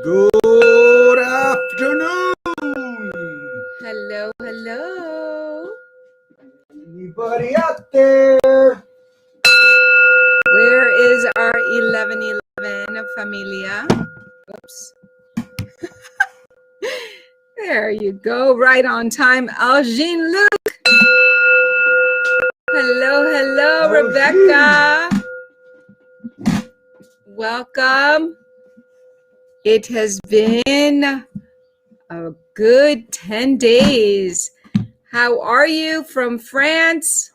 Good afternoon. Hello, hello. Anybody out there? Where is our 1111 familia? Oops. There you go, right on time. Algine Luke. Hello, hello, Rebecca. Welcome. It has been a good 10 days. How are you from France?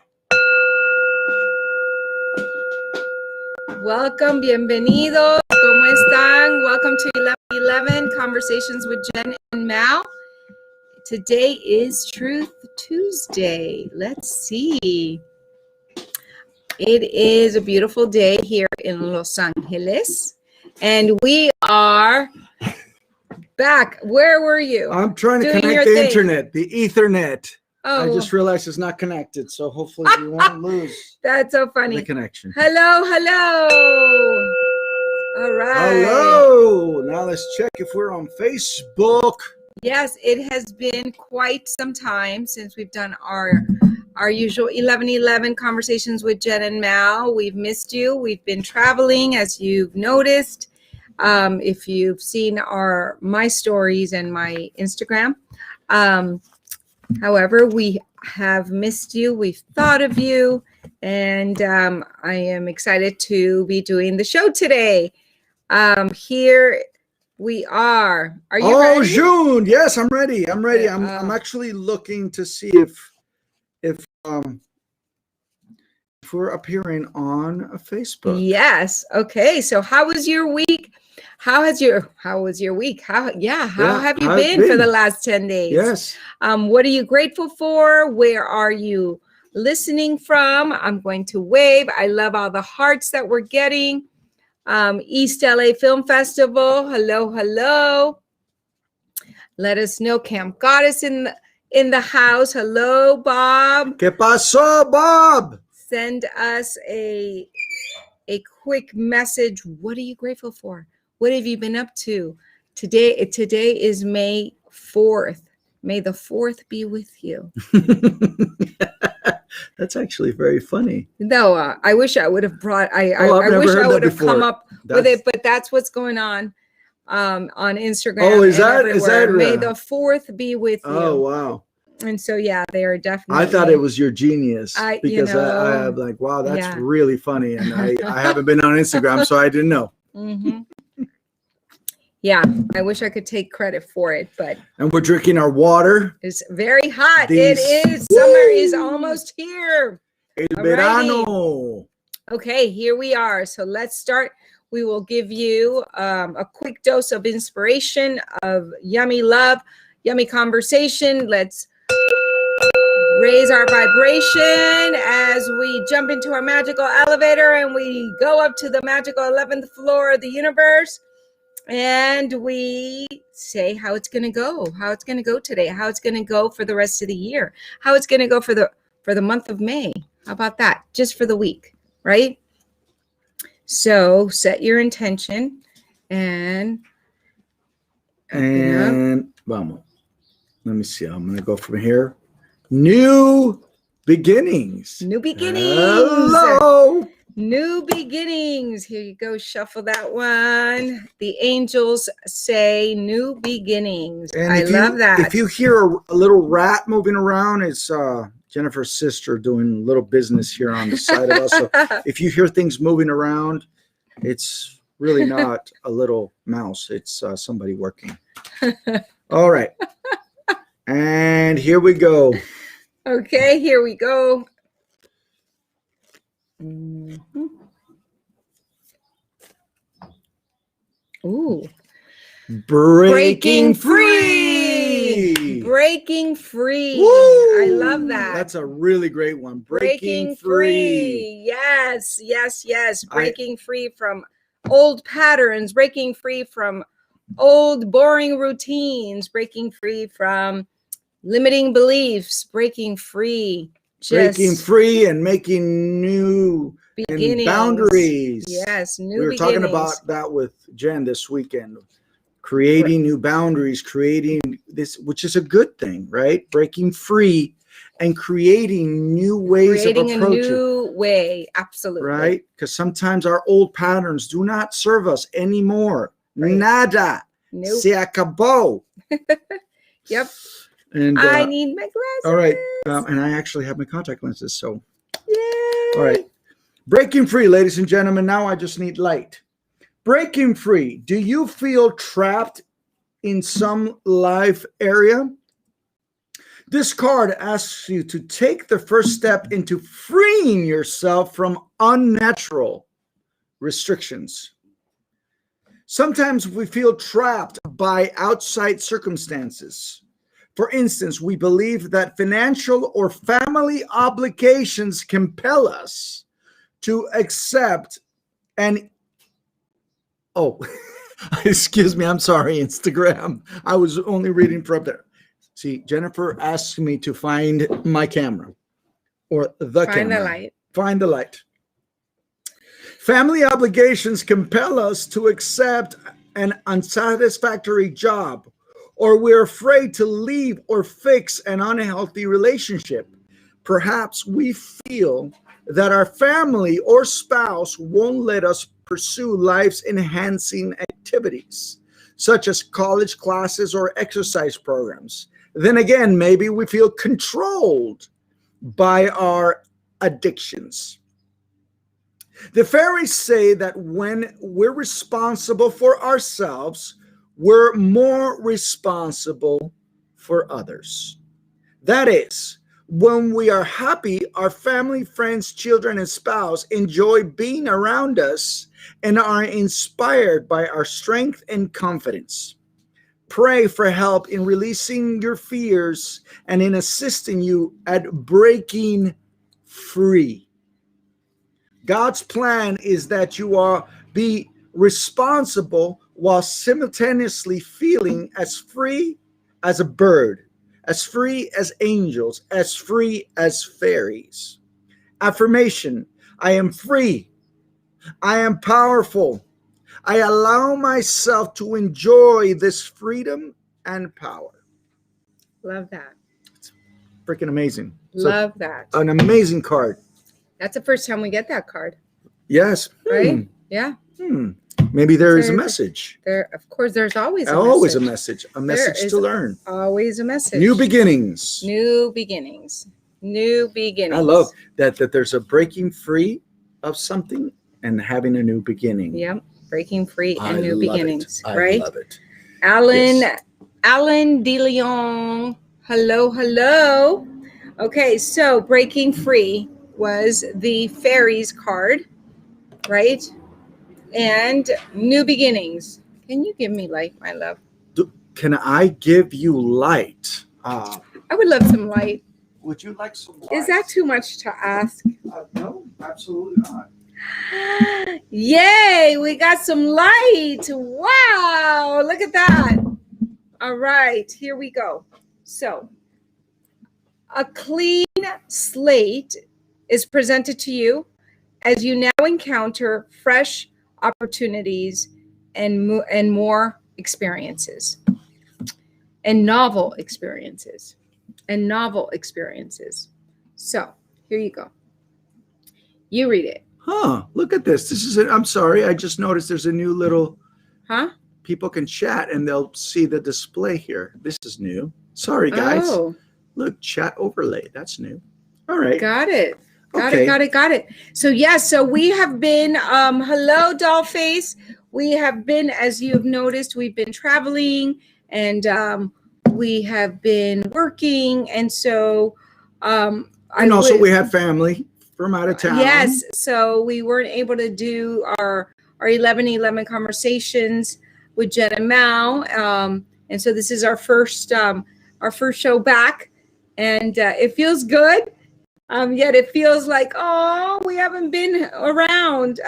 Welcome, bienvenidos. ¿Cómo están? Welcome to 1111 Conversations with Jen and Mal. Today is Truth Tuesday. Let's see. It is a beautiful day here in Los Angeles. And we are back. Where were you? I'm trying to connect the internet, the Ethernet. Oh. I just realized it's not connected, so hopefully we won't lose. That's so funny. The connection. Hello, hello. All right. Hello. Now let's check if we're on Facebook. Yes, it has been quite some time since we've done our usual 1111 Conversations with Jen and Mal. We've missed you. We've been traveling, as you've noticed. If you've seen my stories and my Instagram. However, we have missed you. We've thought of you. And I am excited to be doing the show today. Here we are. Are you ready? June. Yes, I'm ready. I'm ready. I'm actually looking to see if we're appearing on Facebook. Yes. Okay. So how was your week? How was your week? How have you been for the last 10 days? Yes. What are you grateful for? Where are you listening from? I'm going to wave. I love all the hearts that we're getting. East LA Film Festival. Hello, hello. Let us know. Camp Goddess in the house. Hello, Bob. ¿Qué pasó, Bob? Send us a quick message. What are you grateful for? What have you been up to? Today is May 4th. May the 4th be with you. That's actually very funny. No, I wish I would have brought. I wish I would have come up with it, but that's what's going on Instagram. Oh, is that May the 4th be with you. Oh, wow. And so, yeah, they are definitely. I thought it was your genius because I'm like, wow, that's really funny. And I haven't been on Instagram, so I didn't know. Mm-hmm. Yeah, I wish I could take credit for it, but. And we're drinking our water. It's very hot. It is. Summer is almost here. El verano. Okay, here we are. So let's start. We will give you a quick dose of inspiration, of yummy love, yummy conversation. Let's raise our vibration as we jump into our magical elevator and we go up to the magical 11th floor of the universe. And we say how it's going to go, today, how it's going to go for the rest of the year, how it's going to go for the month of May. How about that? Just for the week, right? So set your intention and vamos. Let me see. I'm going to go from here. New beginnings. New beginnings. Hello. New beginnings. Here you go. Shuffle that one. The angels say new beginnings. And I love that. If you hear a little rat moving around, it's Jennifer's sister doing little business here on the side of us. So if you hear things moving around, it's really not a little mouse. It's somebody working. All right. And here we go. Okay, here we go. Mm-hmm. Ooh. Breaking free. Breaking free. Woo! I love that. That's a really great one. Breaking free. Yes. Breaking free from old patterns, breaking free from old boring routines, breaking free from limiting beliefs, breaking free. Breaking free and making new beginnings. And boundaries. Yes, new We were beginnings. talking about that with Jen this weekend. creating new boundaries, creating this, which is a good thing, right? Breaking free and creating new ways of approaching. Creating a new way, absolutely. Right? Because sometimes our old patterns do not serve us anymore. Right. Nada. Nope. Se acabó. Yep. And I need my glasses. all right. And I actually have my contact lenses, so. Yay. All right. Breaking free, ladies and gentlemen. Now I just need light. Breaking free. Do you feel trapped in some life area? This card asks you to take the first step into freeing yourself from unnatural restrictions. Sometimes we feel trapped by outside circumstances. For instance, we believe that financial or family obligations compel us to accept an excuse me, I'm sorry, Instagram. I was only reading from there. See, Jennifer asked me to find my camera or the camera. Find the light. Find the light. Family obligations compel us to accept an unsatisfactory job, or we're afraid to leave or fix an unhealthy relationship. Perhaps we feel that our family or spouse won't let us pursue life's enhancing activities, such as college classes or exercise programs. Then again, maybe we feel controlled by our addictions. The fairies say that when we're responsible for ourselves, we're more responsible for others. That is, when we are happy, our family, friends, children, and spouse enjoy being around us and are inspired by our strength and confidence. Pray for help in releasing your fears and in assisting you at breaking free. God's plan is that you be responsible while simultaneously feeling as free as a bird, as free as angels, as free as fairies. Affirmation: I am free. I am powerful. I allow myself to enjoy this freedom and power. Love that. It's freaking amazing. Love that. An amazing card. That's the first time we get that card. Yes. Right? Yeah. Maybe there is a message. Of course, there's always a always message. a message. A message to learn. Always a message. New beginnings. New beginnings. New beginnings. I love that there's a breaking free of something and having a new beginning. Yep. Breaking free and new beginnings. I love it. Alan De Leon. Hello. Okay, so breaking free was the fairies card, right? And new beginnings. Can you give me light, my love? Can I give you light? I would love some light. Would you like some light? Is that too much to ask? No, absolutely not. Yay, we got some light. Wow, look at that. All right, here we go. So, a clean slate is presented to you as you now encounter fresh opportunities and more experiences and novel experiences. So, here you go. You read it. Look at this. This is it. I'm sorry. I just noticed there's a new little people can chat and they'll see the display here. This is new. Sorry, guys. Oh. Look, chat overlay. That's new. All right. Got it. Got Okay. it. So, yes, so we have been, hello, Dollface. We have been, as you have noticed, we've been traveling and we have been working. And so, we have family from out of town. Yes. So we weren't able to do our 11:11 conversations with Jen and Mao. And so this is our first show back, and it feels good. Yet it feels like, we haven't been around.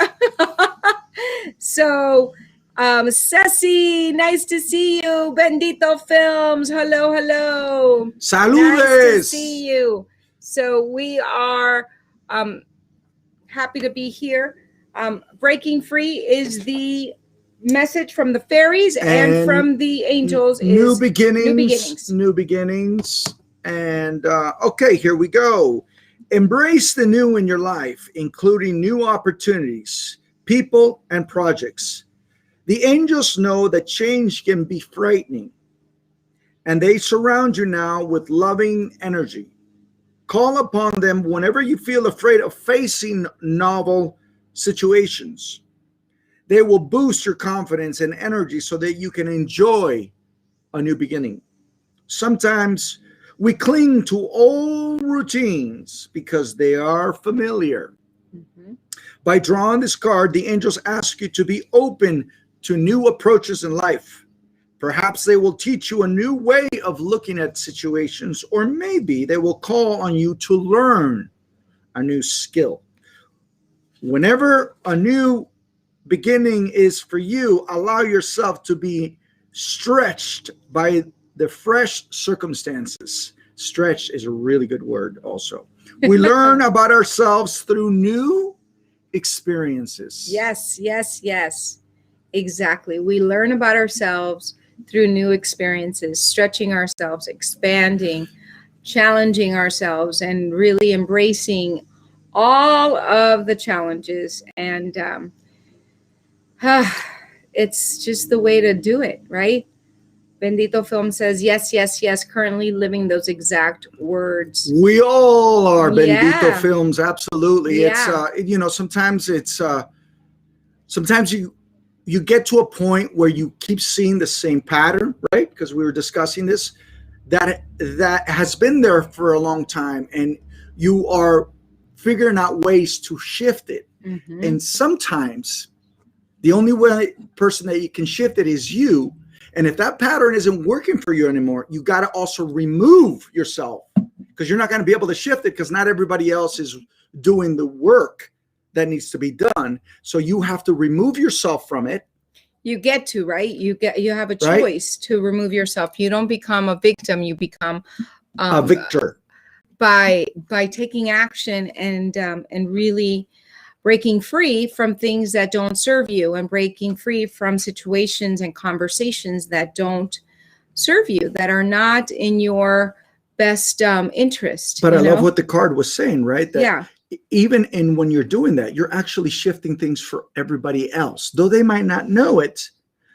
So, Ceci, nice to see you. Bendito Films, hello. Saludes. Nice to see you. So we are happy to be here. Breaking free is the message from the fairies and from the angels is new beginnings. New beginnings. New beginnings. And okay, here we go. Embrace the new in your life, including new opportunities, people, and projects. The angels know that change can be frightening, and they surround you now with loving energy. Call upon them whenever you feel afraid of facing novel situations. They will boost your confidence and energy so that you can enjoy a new beginning. Sometimes we cling to old routines because they are familiar. By drawing this card, the angels ask you to be open to new approaches in life. Perhaps they will teach you a new way of looking at situations, or maybe they will call on you to learn a new skill. Whenever a new beginning is for you, allow yourself to be stretched by the fresh circumstances. Stretch is a really good word also. We learn about ourselves through new experiences. Yes. Exactly. We learn about ourselves through new experiences, stretching ourselves, expanding, challenging ourselves, and really embracing all of the challenges. And it's just the way to do it, right? Bendito Film says, yes, currently living those exact words. We all are Bendito Yeah. Films, absolutely. Yeah. It's sometimes you get to a point where you keep seeing the same pattern, right? Because we were discussing this, that has been there for a long time, and you are figuring out ways to shift it. And sometimes the only person that you can shift it is you. And if that pattern isn't working for you anymore, you got to also remove yourself, because you're not going to be able to shift it, because not everybody else is doing the work that needs to be done. So you have to remove yourself from it. You get to, right? You have a choice to remove yourself. You don't become a victim. You become A victor. By taking action and really breaking free from things that don't serve you, and breaking free from situations and conversations that don't serve you, that are not in your best interest. But I love what the card was saying, right? That even when you're doing that, you're actually shifting things for everybody else. Though they might not know it,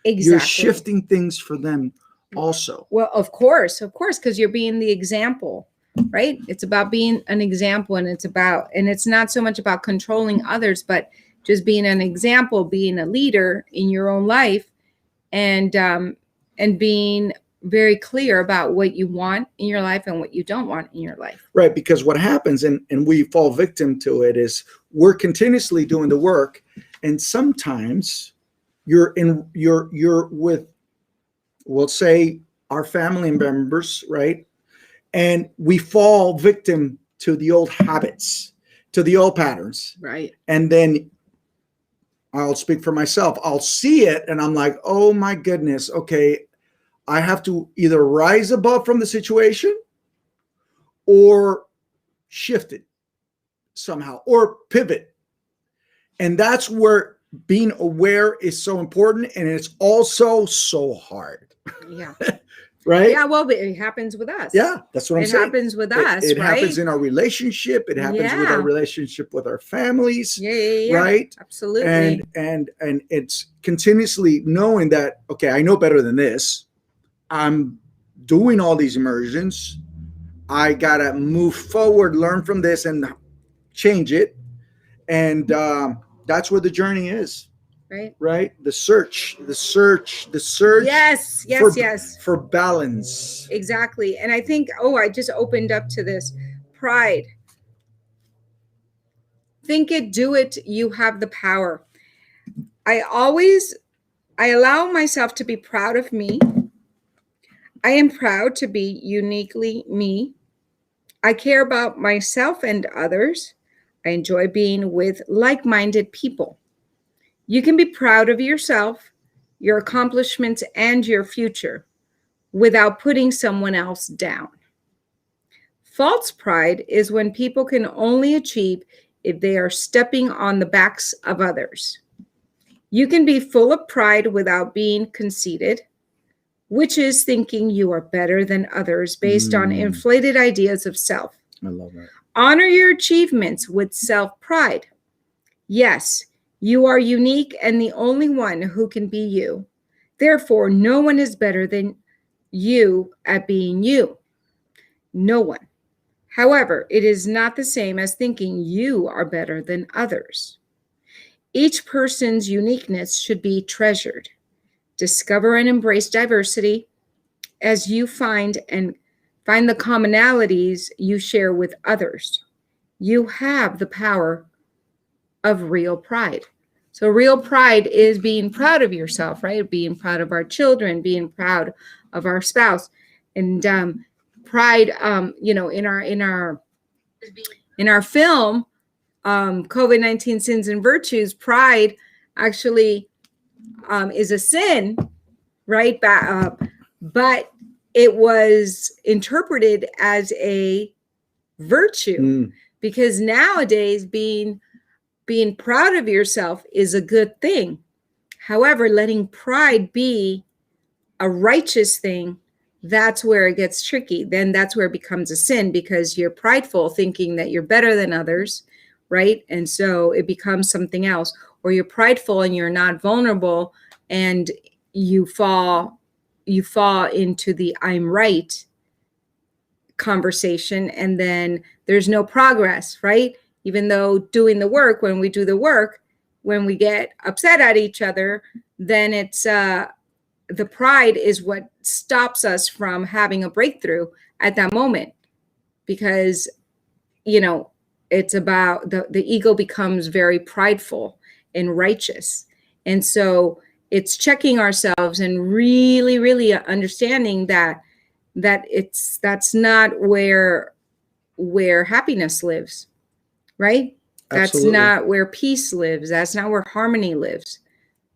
you're shifting things for them also. Well, of course, because you're being the example, right? It's about being an example, and it's not so much about controlling others, but just being an example, being a leader in your own life, and being very clear about what you want in your life and what you don't want in your life. Right, because what happens, and we fall victim to it, is we're continuously doing the work, and sometimes you're with, we'll say, our family members, right? And we fall victim to the old habits, to the old patterns. Right. And then I'll speak for myself. I'll see it and I'm like, oh my goodness, okay, I have to either rise above from the situation or shift it somehow, or pivot. And that's where being aware is so important, and it's also so hard. Yeah. Right? Yeah, well, it happens with us. Yeah, that's what I'm saying. It happens with us, It right? happens in our relationship. It happens with our relationship with our families. Yeah. Right? Absolutely. And it's continuously knowing that, okay, I know better than this. I'm doing all these immersions. I got to move forward, learn from this, and change it. And that's where the journey is. Right? The search. Yes. For balance. Exactly. And I think, I just opened up to this. Pride. Think it, do it. You have the power. I allow myself to be proud of me. I am proud to be uniquely me. I care about myself and others. I enjoy being with like-minded people. You can be proud of yourself, your accomplishments, and your future without putting someone else down. False pride is when people can only achieve if they are stepping on the backs of others. You can be full of pride without being conceited, which is thinking you are better than others based on inflated ideas of self. I love that. Honor your achievements with self-pride. Yes, you are unique and the only one who can be you. Therefore, no one is better than you at being you. No one. However, it is not the same as thinking you are better than others. Each person's uniqueness should be treasured. Discover and embrace diversity as you find the commonalities you share with others. You have the power of real pride. So real pride is being proud of yourself, right? Being proud of our children, being proud of our spouse, and pride. In our film, COVID-19 Sins and Virtues, pride actually is a sin, right? But it was interpreted as a virtue because nowadays being proud of yourself is a good thing. However, letting pride be a righteous thing, that's where it gets tricky. Then that's where it becomes a sin because you're prideful, thinking that you're better than others, right? And so it becomes something else. Or you're prideful and you're not vulnerable, and you fall into the I'm right conversation, and then there's no progress, right? Even though doing the work, when we do the work, when we get upset at each other, then it's the pride is what stops us from having a breakthrough at that moment, because it's about the ego becomes very prideful and righteous. And so it's checking ourselves and really, really understanding that that's not where happiness lives, right? Absolutely. That's not where peace lives. That's not where harmony lives.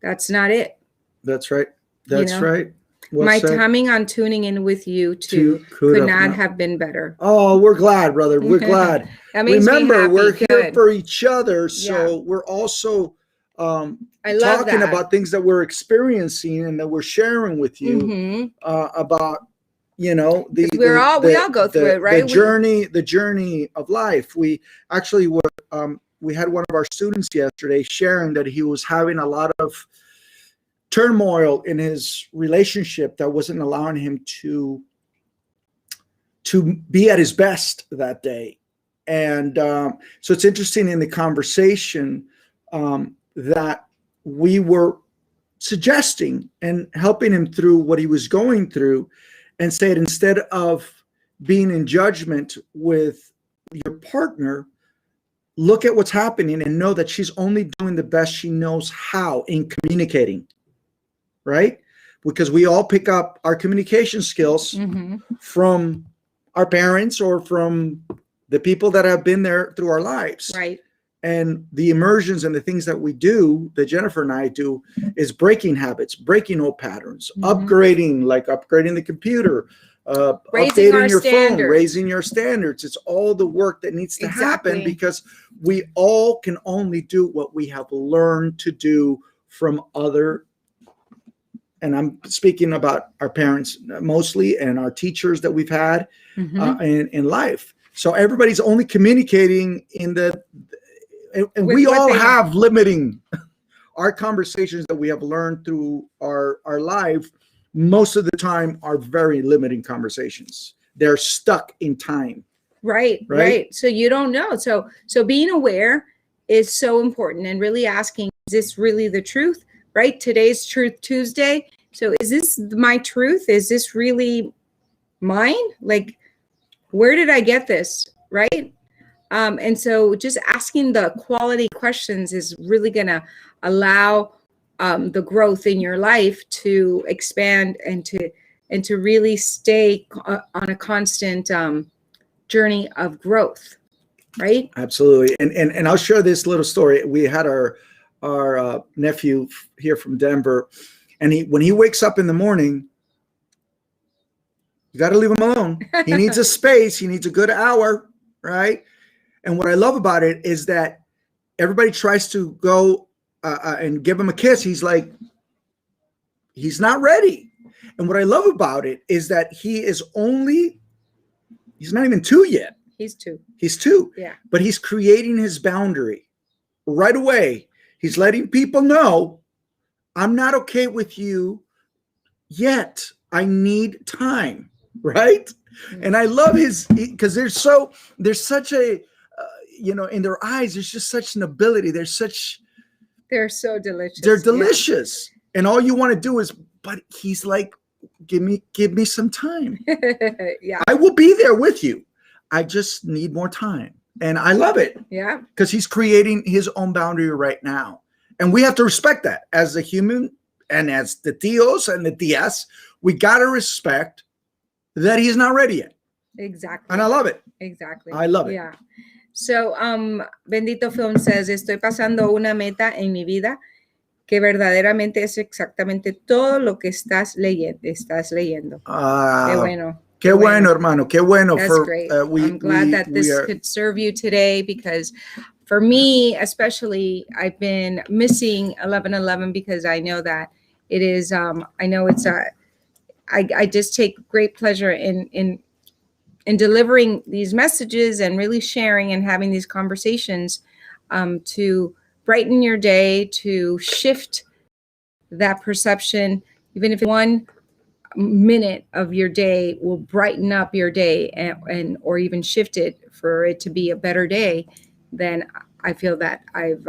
That's not it. That's right. That's right. Well My said. timing on tuning in with you too could not have been better. Oh, we're glad, brother. We're glad. That makes me Remember, happy. we're here Good. for each other. So we're also talking about things that we're experiencing and that we're sharing with you about, we all go through it, right? The journey of life. We actually we had one of our students yesterday sharing that he was having a lot of turmoil in his relationship that wasn't allowing him to be at his best that day. And so it's interesting in the conversation that we were suggesting and helping him through what he was going through, and said, instead of being in judgment with your partner, look at what's happening and know that she's only doing the best she knows how in communicating, right? Because we all pick up our communication skills from our parents or from the people that have been there through our lives. Right. And the immersions and the things that we do, that Jennifer and I do, is breaking habits, breaking old patterns, upgrading the computer, updating your phone, raising your standards. It's all the work that needs to happen, because we all can only do what we have learned to do from other. And I'm speaking about our parents mostly, and our teachers that we've had in life. So everybody's only communicating and we all have limiting. Our conversations that we have learned through our life, most of the time, are very limiting conversations. They're stuck in time. Right. So you don't know. So being aware is so important, and really asking, is this really the truth? Right? Today's Truth Tuesday. So is this my truth? Is this really mine? Like, where did I get this? Right? And so just asking the quality questions is really going to allow the growth in your life to expand and to really stay on a constant journey of growth. Right? Absolutely. And I'll share this little story. We had our nephew here from Denver, and when he wakes up in the morning, you got to leave him alone. He needs a space. He needs a good hour, right? And what I love about it is that everybody tries to go and give him a kiss, he's like, he's not ready. And what I love about it is that he's not even 2 yet. He's 2. He's 2. Yeah. But he's creating his boundary right away. He's letting people know, I'm not okay with you yet. I need time. Right. Mm-hmm. And I love because there's such a, in their eyes, there's just such an ability. They're so delicious. They're delicious. Yeah. And all you want to do is, but he's like, give me some time. Yeah. I will be there with you. I just need more time. And I love it. Yeah. Because he's creating his own boundary right now. And we have to respect that as a human and as the tios and the tias. We got to respect that he's not ready yet. Exactly. And I love it. Exactly. I love it. Yeah. So, Bendito Film says, estoy pasando una meta en mi vida que verdaderamente es exactamente todo lo que estás leyendo. Qué bueno. Qué bueno, hermano. Qué bueno. That's great. I'm glad that this could serve you today, because for me, especially, I've been missing 1111 because I know that it is, I just take great pleasure in delivering these messages and really sharing and having these conversations to brighten your day, to shift that perception. Even if 1 minute of your day will brighten up your day and or even shift it for it to be a better day, then I feel that I've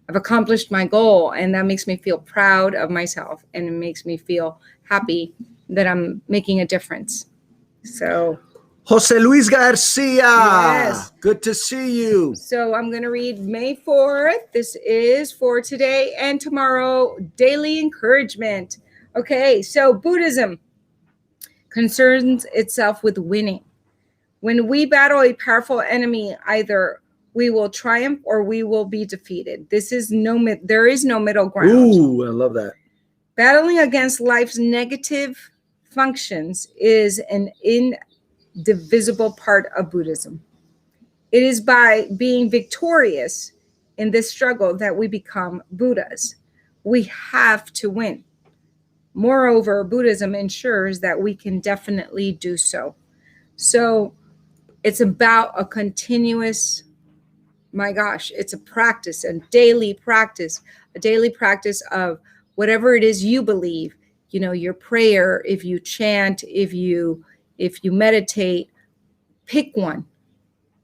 accomplished my goal, and that makes me feel proud of myself, and it makes me feel happy that I'm making a difference. So, Jose Luis Garcia, yes. Good to see you. So I'm going to read May 4th. This is for today and tomorrow, daily encouragement. Okay, so Buddhism concerns itself with winning. When we battle a powerful enemy, either we will triumph or we will be defeated. There is no middle ground. Ooh, I love that. Battling against life's negative functions is an indivisible part of Buddhism. It is by being victorious in this struggle that we become Buddhas. We have to win. Moreover, Buddhism ensures that we can definitely do so. So it's about a continuous, it's a practice, a daily practice of whatever it is you believe, your prayer, if you chant, if you meditate, pick 1,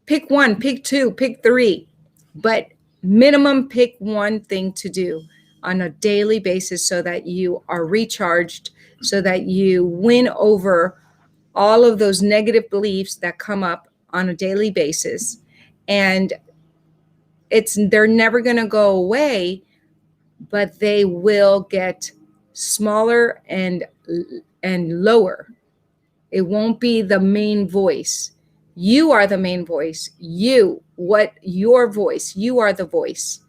pick 2, pick 3, but minimum pick 1 thing to do on a daily basis so that you are recharged, so that you win over all of those negative beliefs that come up on a daily basis. And they're never going to go away, but they will get smaller and lower. It won't be the main voice. You are the main voice. You are the voice.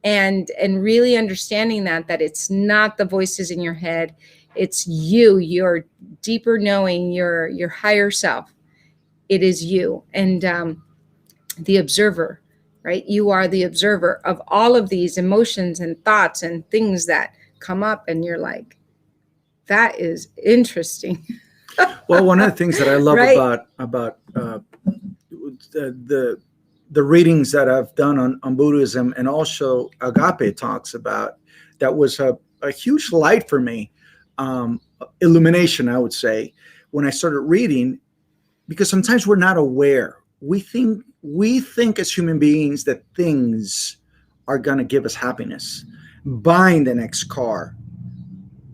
And really understanding that it's not the voices in your head, it's you, your deeper knowing, your higher self. It is you, and the observer, right? You are the observer of all of these emotions and thoughts and things that come up, and you're like, that is interesting. Well, one of the things that I love right? about the readings that I've done on Buddhism, and also Agape talks about, that was a huge light for me, illumination, I would say, when I started reading, because sometimes we're not aware. We think as human beings that things are going to give us happiness. Buying the next car,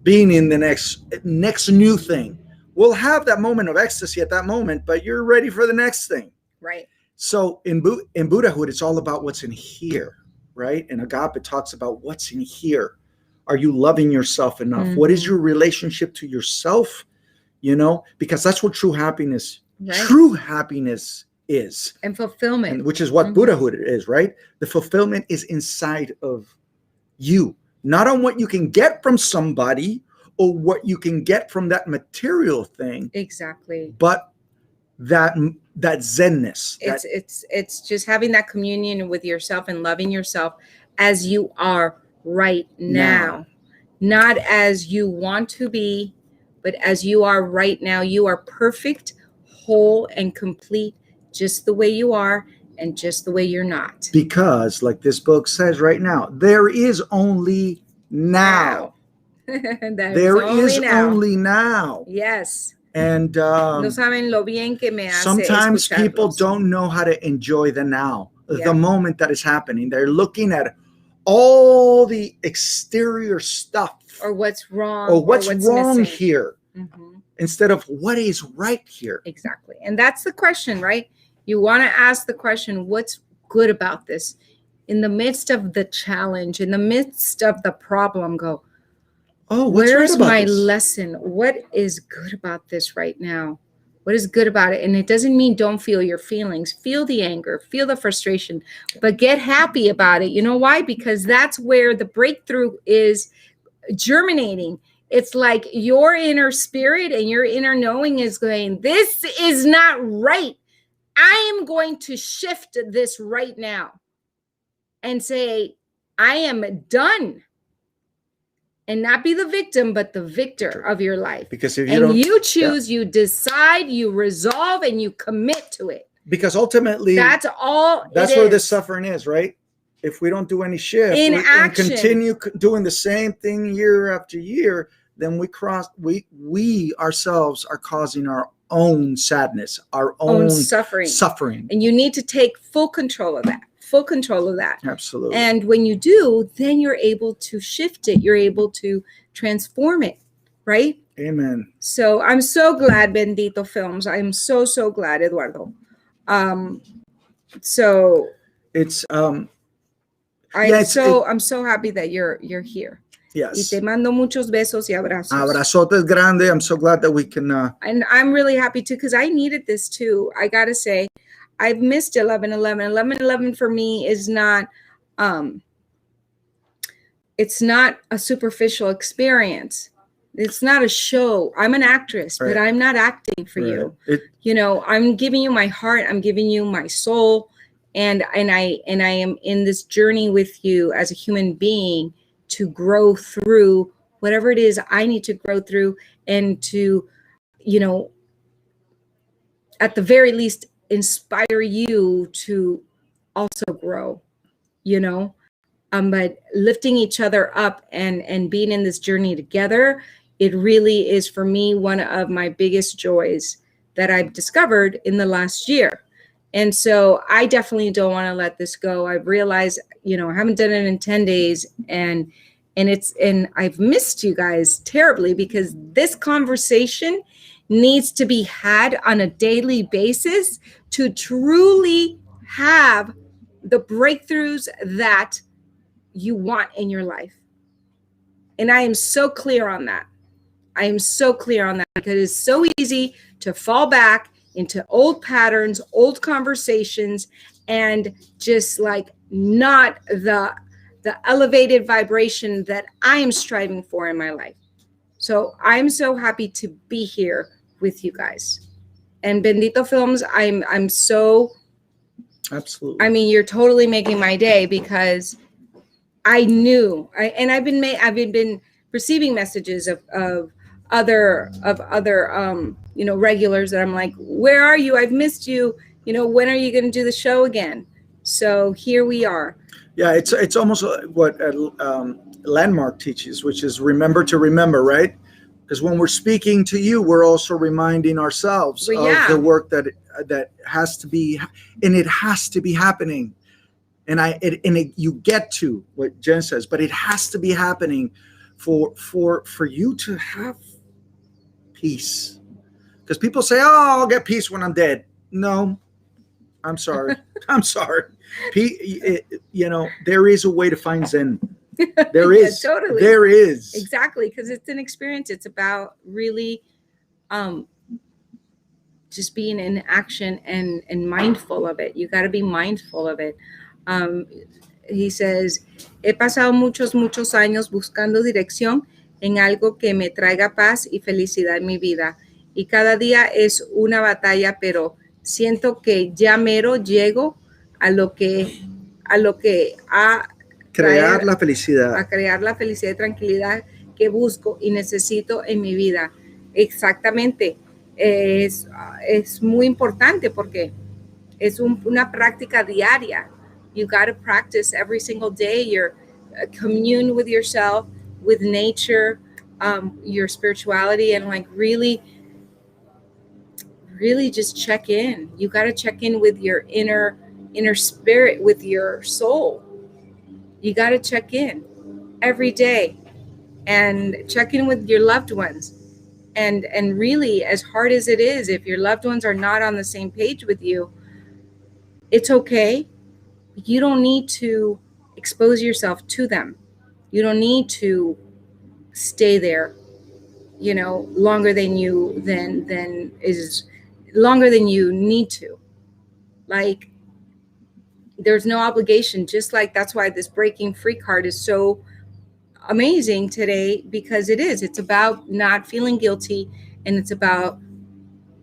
being in the next new thing. We'll have that moment of ecstasy at that moment, but you're ready for the next thing. Right. So in Buddhahood, it's all about what's in here, right? And Agape talks about what's in here. Are you loving yourself enough? Mm-hmm. What is your relationship to yourself? Because that's what true happiness is. And fulfillment. Which is what Buddhahood is, right? The fulfillment is inside of you, not on what you can get from somebody or what you can get from that material thing. Exactly. But that zenness. It's just having that communion with yourself and loving yourself as you are right now. Not as you want to be, but as you are right now. You are perfect, whole, and complete, just the way you are and just the way you're not. Because, like this book says right now, there is only now. There is only now. Yes. And No saben lo bien que me hace sometimes people escucharlos. don't know how to enjoy the now, Yeah. the moment that is happening. They're looking at all the exterior stuff, Or what's wrong, or what's wrong missing here, instead of what is right here. Exactly. And that's the question, right? You want to ask the question, what's good about this? In the midst of the challenge, in the midst of the problem, go, oh, what's where's right about my this? lesson? What is good about this right now? What is good about it? And it doesn't mean don't feel your feelings. Feel the anger, feel the frustration, but get happy about it. You know why? Because that's where the breakthrough is germinating. It's like your inner spirit and your inner knowing is going, this is not right. I am going to shift this right now and say, I am done. And not be the victim, but the victor of your life. Because if you choose, you decide, you resolve, and you commit to it. Because ultimately, that's all. That's where the suffering is, right? If we don't do any shift and continue doing the same thing year after year, then we ourselves are causing our own sadness, our own suffering. And you need to take full control of that. Absolutely. And when you do, then you're able to shift it. You're able to transform it, right? Amen. So I'm so glad, Bendito Films. I'm so glad, Eduardo. So it's I'm so happy that you're here. Yes. Y te mando muchos besos y abrazos. Abrazotes grande. I'm so glad that we can. And I'm really happy too, because I needed this too. I gotta say, I've missed 11/11. 11/11 for me is not, it's not a superficial experience. It's not a show. I'm an actress, but I'm not acting for you. I'm giving you my heart. I'm giving you my soul, and I am in this journey with you as a human being to grow through whatever it is I need to grow through, and to, at the very least, inspire you to also grow, but lifting each other up and being in this journey together, it really is for me one of my biggest joys that I've discovered in the last year. And so I definitely don't want to let this go. I've realized, I haven't done it in 10 days, and I've missed you guys terribly, because this conversation needs to be had on a daily basis to truly have the breakthroughs that you want in your life. And I am so clear on that. Because it's so easy to fall back into old patterns, old conversations, and just like not the elevated vibration that I am striving for in my life. So I'm so happy to be here with you guys. And Bendito Films, I'm so, absolutely. I mean, you're totally making my day, because I knew, I've been receiving messages of other regulars that I'm like, where are you? I've missed you. When are you going to do the show again? So here we are. Yeah, it's almost what Landmark teaches, which is remember to remember, right? Because when we're speaking to you, we're also reminding ourselves of the work that has to be, and it has to be happening. And you get to what Jen says, but it has to be happening for you to have peace. Because people say, "Oh, I'll get peace when I'm dead." No, I'm sorry. I'm sorry. There is a way to find Zen. There is. Yeah, totally. There is. Exactly, because it's an experience. It's about really just being in action and mindful of it. You got to be mindful of it. He says, he pasado muchos años buscando dirección en algo que me traiga paz y felicidad en mi vida. Y cada día es una batalla, pero siento que ya mero llego a lo que crear la felicidad. A crear la felicidad y tranquilidad que busco y necesito en mi vida. Exactamente. Es muy importante porque es una práctica diaria. You got to practice every single day. Your commune with yourself, with nature, your spirituality, and like really just check in. You got to check in with your inner spirit, with your soul. You got to check in every day and check in with your loved ones. And really, as hard as it is, if your loved ones are not on the same page with you, it's okay. You don't need to expose yourself to them. You don't need to stay there, longer than you need to. Like, there's no obligation. Just like that's why this breaking free card is so amazing today, because it's about not feeling guilty, and it's about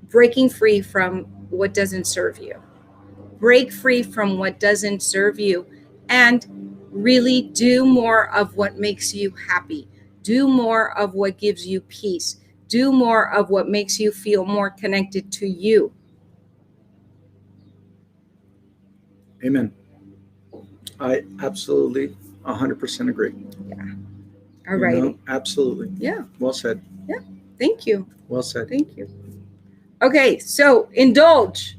breaking free from what doesn't serve you. Break free from what doesn't serve you and really do more of what makes you happy. Do more of what gives you peace. Do more of what makes you feel more connected to you. Amen. I absolutely 100% agree. Yeah. All right. Absolutely. Yeah. Well said. Yeah. Thank you. Well said. Thank you. Okay, so indulge.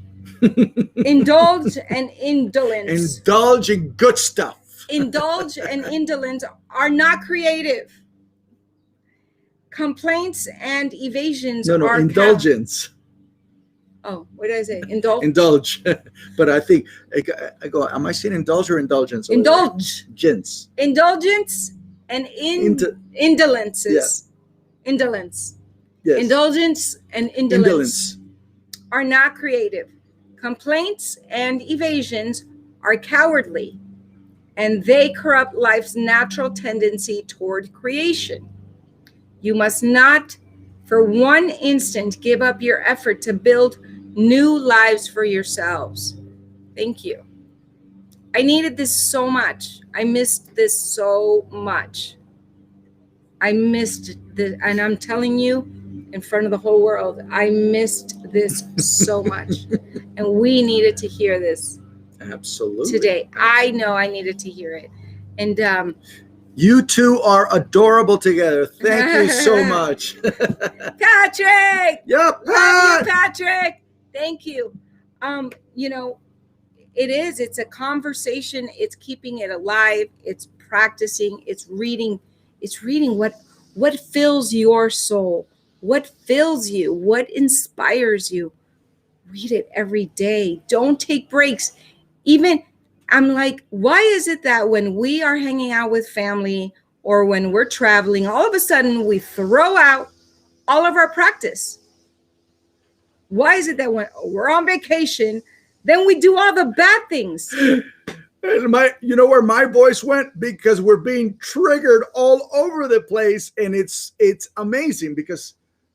Indulge and indolence. Indulge in good stuff. Indulge and indolence are not creative. Complaints and evasions are indulgence. What did I say? Indulge. Indulge. But I think I go. Am I saying indulge or indulgence? Indulge. Indulgence and indolences. Yeah. Indolence. Yes. Indulgence and indolence are not creative. Complaints and evasions are cowardly, and they corrupt life's natural tendency toward creation. You must not, for one instant, give up your effort to build new lives for yourselves. Thank you. I needed this so much. I missed this so much. I missed this, and I'm telling you, in front of the whole world, I missed this so much. And we needed to hear this. Absolutely. Today. I know I needed to hear it. And you two are adorable together. Thank you so much. Patrick! Yep. Love you, Patrick. Thank you. It's a conversation. It's keeping it alive. It's practicing. It's reading what fills your soul. What fills you? What inspires you? Read it every day. Don't take breaks. Even, I'm like, why is it that when we are hanging out with family or when we're traveling, all of a sudden we throw out all of our practice? Why is it that when we're on vacation, then we do all the bad things? You know where my voice went? Because we're being triggered all over the place. And it's amazing because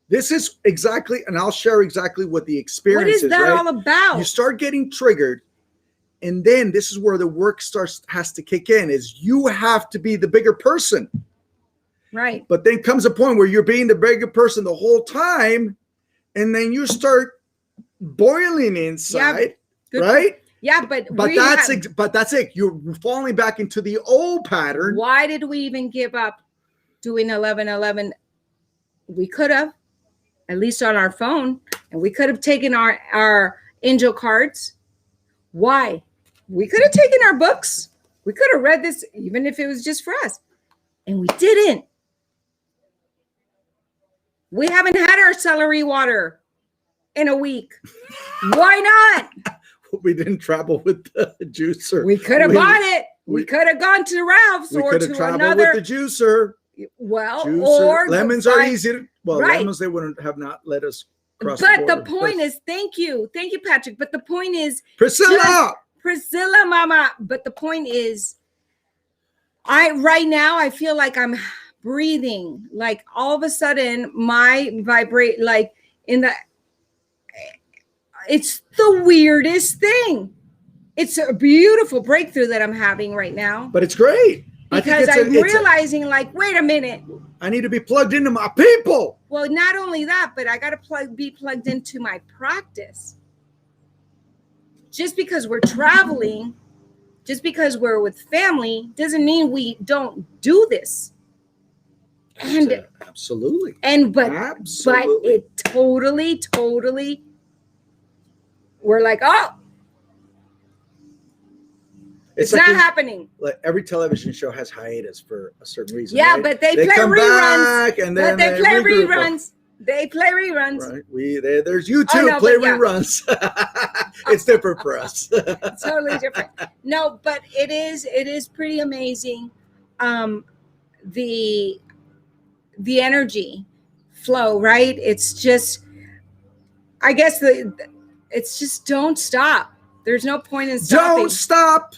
this is exactly, and I'll share exactly what the experience is. What is that all about? You start getting triggered, and then this is where the work has to kick in, is you have to be the bigger person. Right. But then comes a point where you're being the bigger person the whole time, and then you start boiling inside, right? Yeah, but that's it. You're falling back into the old pattern. Why did we even give up doing 11:11? We could have, at least on our phone, and we could have taken our angel cards. Why? We could have taken our books. We could have read this, even if it was just for us. And we didn't. We haven't had our celery water in a week. Why not? We didn't travel with the juicer. We could have bought it. We could have gone to Ralph's or to another. With the juicer. Well, juicer. or lemons are easy. Lemons, they wouldn't have not let us cross but the border. The point is, thank you, Patrick. But the point is, Priscilla, Mama. But the point is, right now I feel like I'm breathing. Like all of a sudden, my vibrate like in the. It's the weirdest thing. It's a beautiful breakthrough that I'm having right now. But it's great. Because I'm realizing, like, wait a minute. I need to be plugged into my people. Well, not only that, but I got to be plugged into my practice. Just because we're traveling, just because we're with family, doesn't mean we don't do this. And absolutely. But it totally, we're like, oh, it's like not happening. Like every television show has hiatus for a certain reason. Yeah, right? but they play reruns. And then they play reruns. They play reruns. Right. There's YouTube play reruns. It's different for us. Totally different. No, but it is pretty amazing. The energy flow, right? It's just, I guess it's just don't stop. There's no point in stopping. Don't stop.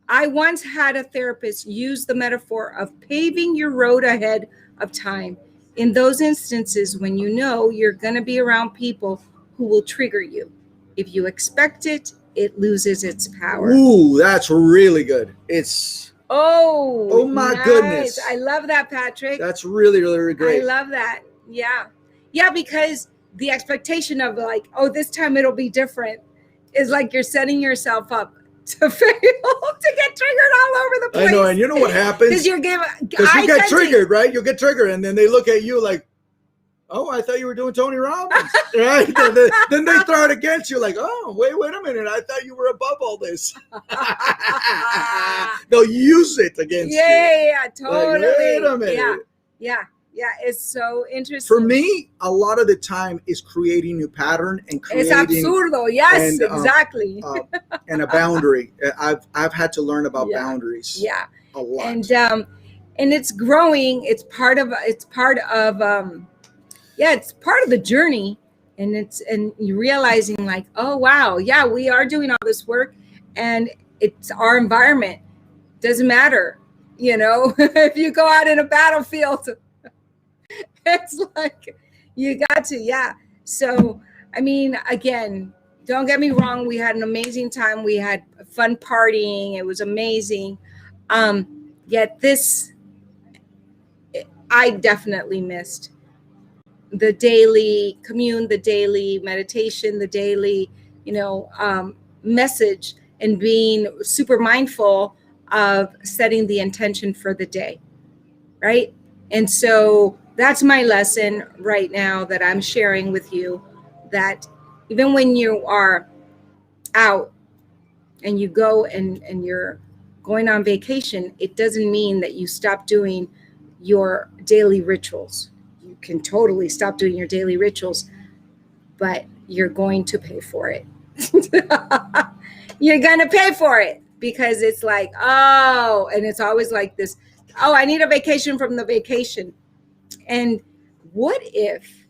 I once had a therapist use the metaphor of paving your road ahead of time. In those instances when you know you're going to be around people who will trigger you. If you expect it, it loses its power. Ooh, that's really good. Oh my goodness. I love that, Patrick. That's really, really great. I love that. Yeah. Yeah, because the expectation of like, oh, this time it'll be different is like you're setting yourself up to fail, to get triggered all over the place. I know, and you know what happens? Because you get triggered, right? You'll get triggered, and then they look at you like, oh, I thought you were doing Tony Robbins, right? then they throw it against you like, oh, wait a minute. I thought you were above all this. They'll use it against you. Yeah, totally. Like, wait a minute. Yeah, it's so interesting. For me, a lot of the time is creating new pattern and creating. It's absurdo. Yes, exactly. And a boundary. I've had to learn about boundaries. Yeah, a lot. And it's growing. It's part of it's part of the journey. And you're realizing like, oh wow, yeah, we are doing all this work, and it's our environment. Doesn't matter, if you go out in a battlefield. It's like you got to, yeah. So, I mean, again, don't get me wrong. We had an amazing time. We had fun partying. It was amazing. Yet I definitely missed the daily commune, the daily meditation, the daily, message, and being super mindful of setting the intention for the day, right? And so that's my lesson right now that I'm sharing with you, that even when you are out and you go and you're going on vacation, it doesn't mean that you stop doing your daily rituals. You can totally stop doing your daily rituals, but you're going to pay for it. You're going to pay for it because it's like, oh, and it's always like this, oh, I need a vacation from the vacation. And what if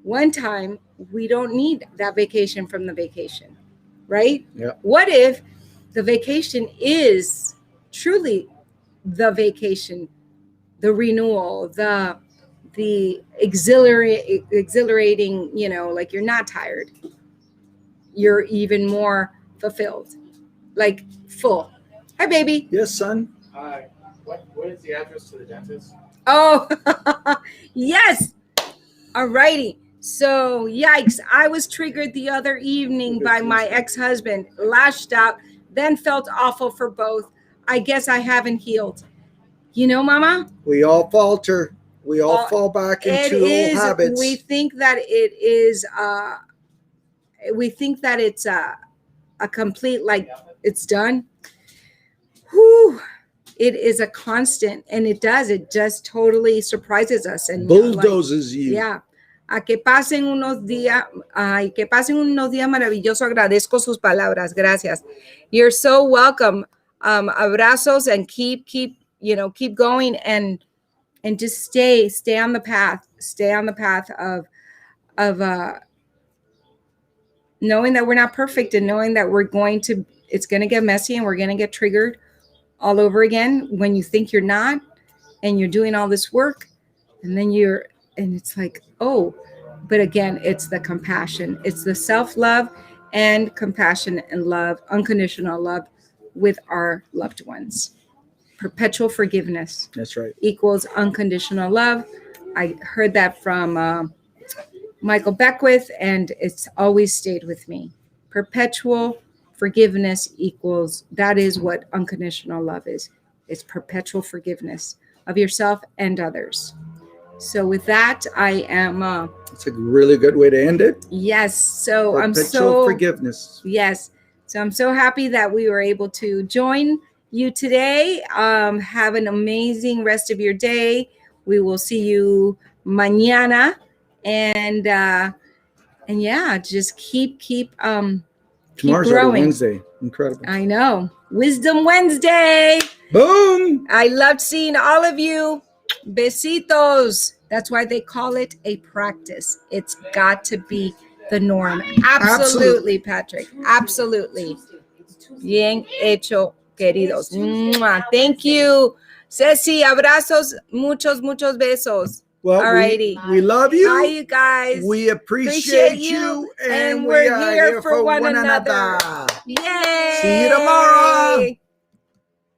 one time we don't need that vacation from the vacation, right? Yeah. What if the vacation is truly the vacation, the renewal, the exhilarating, like you're not tired. You're even more fulfilled, like full. Hi, baby. Yes, son. Hi. What is the address to the dentist? Oh, yes. All righty. So, yikes. I was triggered the other evening by my ex-husband, lashed out, then felt awful for both. I guess I haven't healed. Mama? We all falter. We all fall back into old habits. We think that it is, it's a complete, like, it's done. Whew. It is a constant, and it just totally surprises us. And bulldozes you. Yeah. Que pasen unos días maravillosos. Agradezco sus palabras. Gracias. You're so welcome. Abrazos, and keep going and just stay on the path. Stay on the path of knowing that we're not perfect, and knowing that it's going to get messy, and we're going to get triggered all over again when you think you're not, and you're doing all this work, and then it's like, oh, but again, it's the compassion. It's the self-love and compassion and love, unconditional love with our loved ones. perpetual forgiveness That's right. equals unconditional love. I heard that from Michael Beckwith, and it's always stayed with me. Perpetual forgiveness equals, that is what unconditional love is. It's perpetual forgiveness of yourself and others. So with that, I am It's a really good way to end it. yes. So Perpetual forgiveness. Yes. So I'm so happy that we were able to join you today. Have an amazing rest of your day. We will see you mañana. And yeah, just keep Tomorrow's already growing. Wednesday. Incredible. I know. Wisdom Wednesday. Boom. I loved seeing all of you. Besitos. That's why they call it a practice. It's got to be the norm. Absolutely, Patrick. Absolutely. Bien hecho, queridos. Mwah. Thank you. Ceci, abrazos, muchos besos. Well, Alrighty. we love you. Bye, you guys. We appreciate you. And we we're are here for one another. Yay! See you tomorrow.